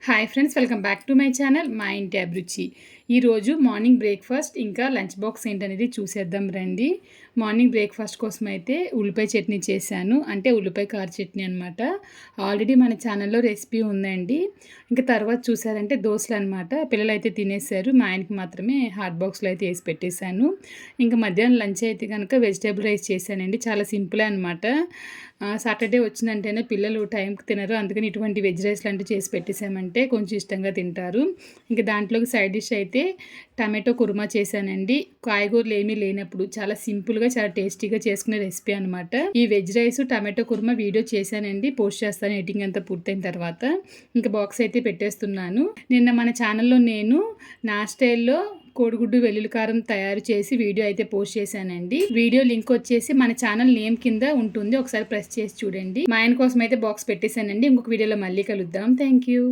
Hi friends, welcome back to my channel మా ఇంటి అభిరుచి. ఈరోజు మార్నింగ్ బ్రేక్ఫాస్ట్ ఇంకా లంచ్ బాక్స్ ఏంటనేది చూసేద్దాం రండి. మార్నింగ్ బ్రేక్ఫాస్ట్ కోసం అయితే ఉల్లిపాయ చట్నీ చేశాను, అంటే ఉల్లిపాయ కార చట్నీ అనమాట. ఆల్రెడీ మన ఛానల్లో రెసిపీ ఉందండి. ఇంకా తర్వాత చూసారంటే దోశలు అనమాట. పిల్లలు అయితే తినేశారు, మా ఆయనకి మాత్రమే హాట్ బాక్స్లో అయితే వేసి పెట్టేశాను. ఇంకా మధ్యాహ్నం లంచ్ అయితే కనుక వెజిటేబుల్ రైస్ చేశానండి. చాలా సింపులే అనమాట. సాటర్డే వచ్చిందంటేనే పిల్లలు టైంకి తినరు, అందుకని ఇటువంటి వెజ్ రైస్ లాంటివి చేసి పెట్టేసామంటే కొంచెం ఇష్టంగా తింటారు. ఇంకా దాంట్లోకి సైడ్ డిష్ అయితే టమాటో కుర్మా చేశానండి. కాయగూరలు ఏమీ లేనప్పుడు చాలా సింపుల్గా చాలా టేస్టీగా చేసుకునే రెసిపీ అనమాట. ఈ veg rice tomato kurma video చేశానండి, పోస్ట్ చేస్తాను ఎడిటింగ్ అంతా పూర్తయిన తర్వాత. ఇంకా బాక్స్ అయితే పెట్టేస్తున్నాను. నిన్న మన ఛానల్లో నేను నా స్టైల్లో కోడిగుడ్డు వెల్లుల్లి కారం తయారు చేసి వీడియో అయితే పోస్ట్ చేశానండి. వీడియో లింక్ వచ్చేసి మన ఛానల్ నేమ్ కింద ఉంటుంది, ఒకసారి ప్రెస్ చేసి చూడండి. మా ఆయన కోసం అయితే బాక్స్ పెట్టేశానండి. ఇంకొక వీడియోలో మళ్ళీ కలుద్దాం. Thank you.